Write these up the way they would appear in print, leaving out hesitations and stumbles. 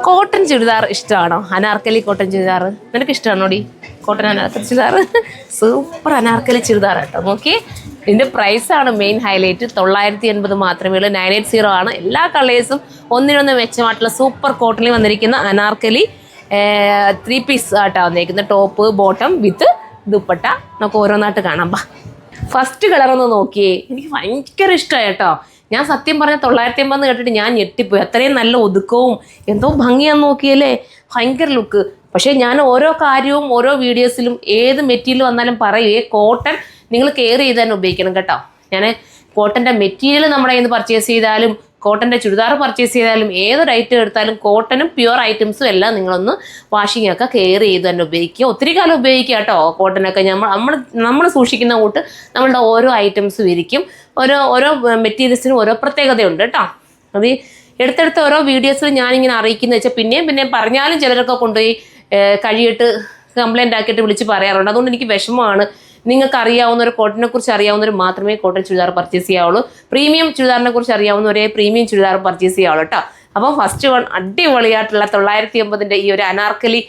Cotton churidar ഇഷ്ടമാണോ? Anarkali cotton churidar നിനക്ക് ഇഷ്ടമാണോ D? Cotton Anarkali churidar super Anarkali churidar കേട്ടോ. നോക്കി, ഇതിൻ്റെ പ്രൈസാണ് മെയിൻ ഹൈലൈറ്റ്. 980 മാത്രമേ ഉള്ളൂ. 980 ആണ്. എല്ലാ കളേഴ്സും ഒന്നിനൊന്ന് മെച്ചമായിട്ടുള്ള സൂപ്പർ കോട്ടണിൽ വന്നിരിക്കുന്ന അനാർക്കലി 3 പീസ് ആയിട്ടാണ് വന്നിരിക്കുന്നത്. ടോപ്പ് ബോട്ടം വിത്ത് ദുപ്പട്ട. നമുക്ക് ഓരോന്നായിട്ട് കാണാം. ഫസ്റ്റ് കളറൊന്ന് നോക്കിയേ, എനിക്ക് ഭയങ്കര ഇഷ്ടമായി കേട്ടോ. ഞാൻ സത്യം പറഞ്ഞ 980 കേട്ടിട്ട് ഞാൻ ഞെട്ടിപ്പോയി. അത്രയും നല്ല ഒതുക്കവും എന്തോ ഭംഗിയാന്ന് നോക്കിയല്ലേ, ഭയങ്കര ലുക്ക്. പക്ഷേ ഞാൻ ഓരോ കാര്യവും ഓരോ വീഡിയോസിലും ഏത് മെറ്റീരിയൽ വന്നാലും പറയേ കോട്ടൺ നിങ്ങൾ കെയർ ചെയ്ത് തന്നെ ഉപയോഗിക്കണം കേട്ടോ. ഞാൻ കോട്ടൻ്റെ മെറ്റീരിയൽ നമ്മുടെ കയ്യിൽ നിന്ന് പർച്ചേസ് ചെയ്താലും കോട്ടൻ്റെ ചുരിദാർ പർച്ചേസ് ചെയ്താലും ഏതൊരു ഐറ്റം എടുത്താലും കോട്ടനും പ്യുവർ ഐറ്റംസും എല്ലാം നിങ്ങളൊന്ന് വാഷിംഗ് ഒക്കെ കെയർ ചെയ്ത് തന്നെ ഉപയോഗിക്കുക. ഒത്തിരി കാലം ഉപയോഗിക്കുക കേട്ടോ. കോട്ടനൊക്കെ നമ്മൾ സൂക്ഷിക്കുന്ന കൂട്ട് നമ്മളുടെ ഓരോ ഐറ്റംസും ഇരിക്കും. ഓരോ മെറ്റീരിയൽസിനും ഓരോ പ്രത്യേകതയുണ്ട് കേട്ടോ. അത് എടുത്തെടുത്ത ഓരോ വീഡിയോസിൽ ഞാനിങ്ങനെ അറിയിക്കുന്നത് വെച്ചാൽ പിന്നെയും പറഞ്ഞാലും ചിലരൊക്കെ കൊണ്ടുപോയി കഴിയിട്ട് കംപ്ലൈൻ്റ് ആക്കിയിട്ട് വിളിച്ച് പറയാറുണ്ട്. അതുകൊണ്ട് എനിക്ക് വിഷമമാണ്. നിങ്ങൾക്ക് അറിയാവുന്നവർ, കോട്ടനെ കുറിച്ച് അറിയാവുന്നവർ മാത്രമേ കോട്ടൺ ചുരിദാർ പർച്ചേസ് ചെയ്യാവുള്ളൂ. പ്രീമിയം ചുരിദാറിനെ കുറിച്ച് അറിയാവുന്നവരെ പ്രീമിയം ചുരിദാർ പർച്ചേസ് ചെയ്യാവുള്ളൂ കേട്ടോ. അപ്പം ഫസ്റ്റ് വൺ അടിപൊളിയായിട്ടുള്ള 980 ഈ ഒരു അനാർക്കലി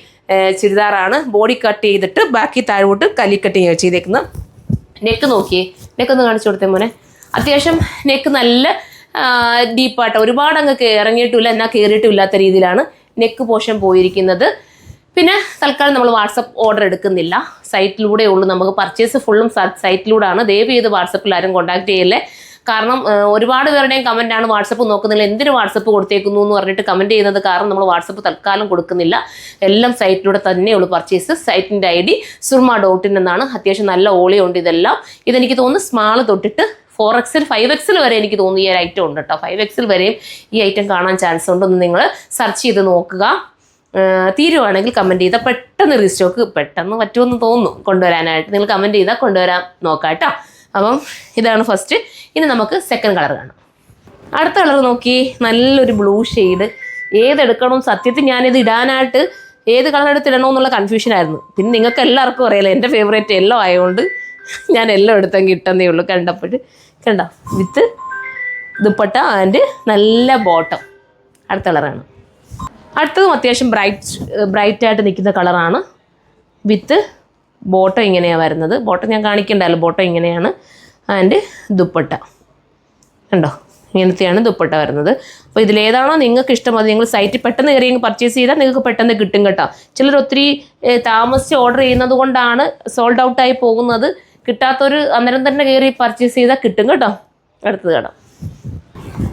ചുരിദാറാണ്. ബോഡി കട്ട് ചെയ്തിട്ട് ബാക്കി താഴോട്ട് കലി കട്ടിങ് ചെയ്തേക്കുന്നത്. നെക്ക് നോക്കിയേ, നെക്ക് ഒന്ന് കാണിച്ചു കൊടുത്തേ മോനെ. അത്യാവശ്യം നെക്ക് നല്ല ഡീപ്പായിട്ട് ഒരുപാട് അങ്ങ് ഇറങ്ങിയിട്ടില്ല എന്നാൽ കയറിയിട്ടും ഇല്ലാത്ത രീതിയിലാണ് നെക്ക് പോർഷൻ പോയിരിക്കുന്നത്. പിന്നെ തൽക്കാലം നമ്മൾ വാട്സപ്പ് ഓർഡർ എടുക്കുന്നില്ല, സൈറ്റിലൂടെ ഉള്ളൂ. നമുക്ക് പർച്ചേസ് ഫുള്ളും സൈറ്റിലൂടെയാണ്. ദയവ് ചെയ്ത് വാട്സപ്പിൽ ആരും കോൺടാക്ട് ചെയ്യല്ലേ. കാരണം ഒരുപാട് പേരുടെയും കമൻറ്റാണ് വാട്സപ്പ് നോക്കുന്നില്ല, എന്തിനു വാട്സപ്പ് കൊടുത്തേക്കുന്നു എന്ന് പറഞ്ഞിട്ട് കമൻറ്റ് ചെയ്യുന്നത്. കാരണം നമ്മൾ വാട്സപ്പ് തൽക്കാലം കൊടുക്കുന്നില്ല, എല്ലാം സൈറ്റിലൂടെ തന്നെയുള്ളൂ പർച്ചേസ്. സൈറ്റിൻ്റെ ID surma.in എന്നാണ്. അത്യാവശ്യം നല്ല ഓളിയുണ്ട് ഇതെല്ലാം. ഇതെനിക്ക് തോന്നുന്നു സ്മാൾ തൊട്ടിട്ട് 4XL 5XL വരെ എനിക്ക് തോന്നുന്നു ഈ ഒരു ഐറ്റം ഉണ്ട് കേട്ടോ. 5XL വരെയും ഈ ഐറ്റം കാണാൻ ചാൻസ് ഉണ്ട്. ഒന്ന് നിങ്ങൾ സെർച്ച് ചെയ്ത് നോക്കുക. തീരുവാണെങ്കിൽ കമൻറ്റ് ചെയ്താൽ പെട്ടെന്ന് റീസ്റ്റോക്ക് പെട്ടെന്ന് പറ്റുമെന്ന് തോന്നുന്നു കൊണ്ടുവരാനായിട്ട്. നിങ്ങൾ കമൻറ്റ് ചെയ്താൽ കൊണ്ടുവരാൻ നോക്കാം കേട്ടോ. അപ്പം ഇതാണ് ഫസ്റ്റ്. ഇനി നമുക്ക് സെക്കൻഡ് കളർ കാണാം. അടുത്ത കളർ നോക്കി, നല്ലൊരു ബ്ലൂ ഷെയ്ഡ്. ഏതെടുക്കണം സത്യത്തിൽ ഞാനിത് ഇടാനായിട്ട് ഏത് കളർ എടുത്തിടണമെന്നുള്ള കൺഫ്യൂഷനായിരുന്നു. പിന്നെ നിങ്ങൾക്ക് എല്ലാവർക്കും അറിയാലോ എൻ്റെ ഫേവറേറ്റ് യെല്ലോ ആയതുകൊണ്ട് ഞാൻ യെല്ലോ എടുത്തെങ്കിൽ ഇട്ടെന്നേ ഉള്ളൂ. കണ്ടോ വിത്ത് ദുപ്പട്ട ആൻഡ് നല്ല ബോട്ടം. അടുത്ത കളറാണ്. അടുത്തതും അത്യാവശ്യം ബ്രൈറ്റായിട്ട് നിൽക്കുന്ന കളറാണ്. വിത്ത് ബോട്ടം ഇങ്ങനെയാണ് വരുന്നത്. ബോട്ടം ഞാൻ കാണിക്കണ്ടല്ലോ, ബോട്ടം ഇങ്ങനെയാണ്. ആൻഡ് ദുപ്പട്ട കണ്ടോ, ഇങ്ങനത്തെയാണ് ദുപ്പട്ട വരുന്നത്. അപ്പോൾ ഇതിലേതാണോ നിങ്ങൾക്ക് ഇഷ്ടം അത് നിങ്ങൾ സൈറ്റിൽ പെട്ടെന്ന് കയറി പർച്ചേസ് ചെയ്താൽ നിങ്ങൾക്ക് പെട്ടെന്ന് കിട്ടും കേട്ടോ. ചിലർ ഒത്തിരി താമസിച്ച് ഓർഡർ ചെയ്യുന്നത് കൊണ്ടാണ് സോൾഡ് ഔട്ടായി പോകുന്നത്. കിട്ടാത്തൊരു അന്നേരം തന്നെ കയറി പർച്ചേസ് ചെയ്താൽ കിട്ടും കേട്ടോ. അടുത്തത് കേട്ടോ.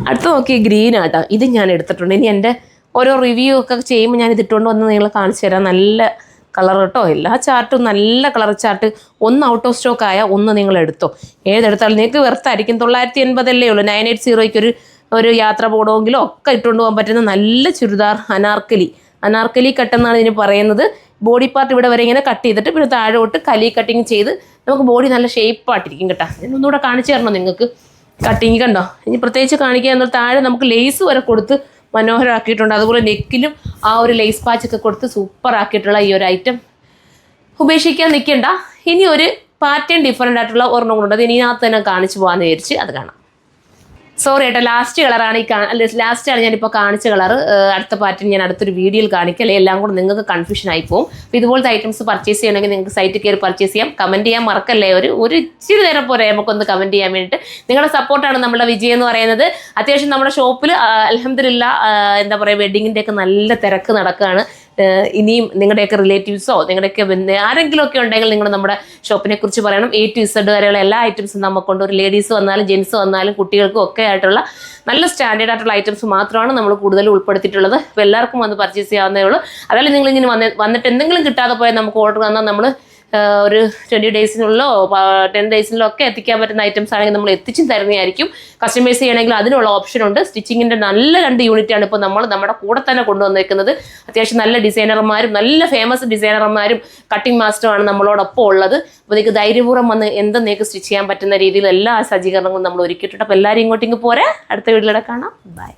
അടുത്ത് നോക്കി ഗ്രീൻ ആട്ടോ. ഇത് ഞാൻ എടുത്തിട്ടുണ്ട്. ഇനി എൻ്റെ ഓരോ റിവ്യൂ ഒക്കെ ചെയ്യുമ്പോൾ ഞാൻ ഇതിട്ടുകൊണ്ട് വന്ന് നിങ്ങളെ കാണിച്ചു തരാം. നല്ല കളർ കേട്ടോ. എല്ലാ ചാർട്ടും നല്ല കളർ ചാർട്ട്. ഒന്ന് ഔട്ട് ഓഫ് സ്റ്റോക്ക് ആയാൽ ഒന്ന് നിങ്ങൾ എടുത്തോ. ഏതെടുത്താലും നിങ്ങൾക്ക് വെറുത്തായിരിക്കും. 980 ഉള്ളൂ. 980 ഒരു യാത്ര പോകണമെങ്കിലോ ഒക്കെ ഇട്ടുകൊണ്ട് പോകാൻ പറ്റുന്ന നല്ല ചുരിദാർ അനാർക്കലി കട്ടെന്നാണ് ഇതിന് പറയുന്നത്. ബോഡി പാർട്ട് ഇവിടെ വരെ ഇങ്ങനെ കട്ട് ചെയ്തിട്ട് പിന്നെ താഴോട്ട് കലി കട്ടിങ് ചെയ്ത് നമുക്ക് ബോഡി നല്ല ഷേപ്പായിട്ടിരിക്കും കേട്ടോ. ഒന്നുകൂടെ കാണിച്ചു തരണോ നിങ്ങൾക്ക്? കട്ടിങ് കണ്ടോ. ഇനി പ്രത്യേകിച്ച് കാണിക്കുക എന്നാൽ താഴെ നമുക്ക് ലേസ് വരെ കൊടുത്ത് മനോഹരമാക്കിയിട്ടുണ്ട്. അതുപോലെ നെക്കിലും ആ ഒരു ലേസ് പാച്ചൊക്കെ കൊടുത്ത് സൂപ്പർ ആക്കിയിട്ടുള്ള ഈ ഒരു ഐറ്റം ഉപേക്ഷിക്കാൻ നിൽക്കണ്ട. ഇനി ഒരു പാറ്റേൺ ഡിഫറൻ്റ് ആയിട്ടുള്ള ഒരെണ്ണം കൊണ്ടുണ്ട്. അത് ഇതിനകത്ത് തന്നെ കാണിച്ചു പോകാമെന്ന് വിചാരിച്ച് അത് കാണാം. സോറി ഏട്ടാ, ലാസ്റ്റ് കളറാണ് ലാസ്റ്റാണ് ഞാനിപ്പോൾ കാണിച്ച കളർ. അടുത്ത പാറ്റേൺ ഞാൻ അടുത്തൊരു വീഡിയോയിൽ കാണിക്കാം. അല്ലെങ്കിൽ എല്ലാം കൂടെ നിങ്ങൾക്ക് കൺഫ്യൂഷൻ ആയി പോകും. അപ്പോൾ ഇതുപോലത്തെ ഐറ്റംസ് പർച്ചേസ് ചെയ്യണമെങ്കിൽ നിങ്ങൾക്ക് സൈറ്റിൽ കയറി പർച്ചേസ് ചെയ്യാം. കമൻറ്റ് ചെയ്യാൻ മറക്കല്ലേ. ഒരു ഇച്ചിരി നേരം പോരെ നമുക്കൊന്ന് കമൻറ്റ് ചെയ്യാൻ വേണ്ടിയിട്ട്. നിങ്ങളുടെ സപ്പോർട്ടാണ് നമ്മുടെ വിജയം എന്ന് പറയുന്നത്. അത്യാവശ്യം നമ്മുടെ ഷോപ്പിൽ അൽഹംദുലില്ലാ എന്താ പറയുക, വെഡ്ഡിങ്ങിൻ്റെ ഒക്കെ നല്ല തിരക്ക് നടക്കുകയാണ്. ഇനിയും നിങ്ങളുടെയൊക്കെ റിലേറ്റീവ്സോ നിങ്ങളുടെയൊക്കെ ആരെങ്കിലുമൊക്കെ ഉണ്ടെങ്കിൽ നിങ്ങൾ നമ്മുടെ ഷോപ്പിനെ കുറിച്ച് പറയണം. A to Z വരെയുള്ള എല്ലാ ഐറ്റംസും നമുക്കുണ്ട്. ഒരു ലേഡീസ് വന്നാലും ജെൻസ് വന്നാലും കുട്ടികൾക്കും ഒക്കെ ആയിട്ടുള്ള നല്ല സ്റ്റാൻഡേർഡ് ആയിട്ടുള്ള ഐറ്റംസ് മാത്രമാണ് നമ്മൾ കൂടുതൽ ഉൾപ്പെടുത്തിയിട്ടുള്ളത്. അപ്പോൾ എല്ലാവർക്കും വന്ന് പർച്ചേസ് ചെയ്യാവുന്നേ ഉള്ളൂ. അതല്ല നിങ്ങളിങ്ങനെ വന്നിട്ട് എന്തെങ്കിലും കിട്ടാതെ പോയാൽ നമുക്ക് ഓർഡർ തന്നാൽ നമ്മൾ ഒരു 20 ഡേയ്സിനുള്ളോ 10 ഡേയ്സിനുള്ളോ ഒക്കെ എത്തിക്കാൻ പറ്റുന്ന ഐറ്റംസ് ആണെങ്കിൽ നമ്മൾ എത്തിച്ചും തരുന്നതായിരിക്കും. കസ്റ്റമൈസ് ചെയ്യണമെങ്കിൽ അതിനുള്ള ഓപ്ഷൻ ഉണ്ട്. സ്റ്റിച്ചിങ്ങിൻ്റെ നല്ല 2 യൂണിറ്റാണ് ഇപ്പോൾ നമ്മൾ നമ്മുടെ കൂടെ തന്നെ കൊണ്ടുവന്നേക്കുന്നത്. അത്യാവശ്യം നല്ല ഡിസൈനർമാരും നല്ല ഫേമസ് ഡിസൈനർമാരും കട്ടിംഗ് മാസ്റ്ററുമാണ് നമ്മളോടൊപ്പം ഉള്ളത്. അപ്പോൾ നിങ്ങൾക്ക് ധൈര്യപൂർവ്വം വന്ന് നിങ്ങൾക്ക് സ്റ്റിച്ച് ചെയ്യാൻ പറ്റുന്ന രീതിയിൽ എല്ലാ സജ്ജീകരണങ്ങളും നമ്മൾ ഒരുക്കിയിട്ടുണ്ട്. അപ്പോൾ എല്ലാവരും ഇങ്ങോട്ടേക്ക് പോരെ. അടുത്ത വീഡിയോയിലൂടെ കാണാം. ബൈ.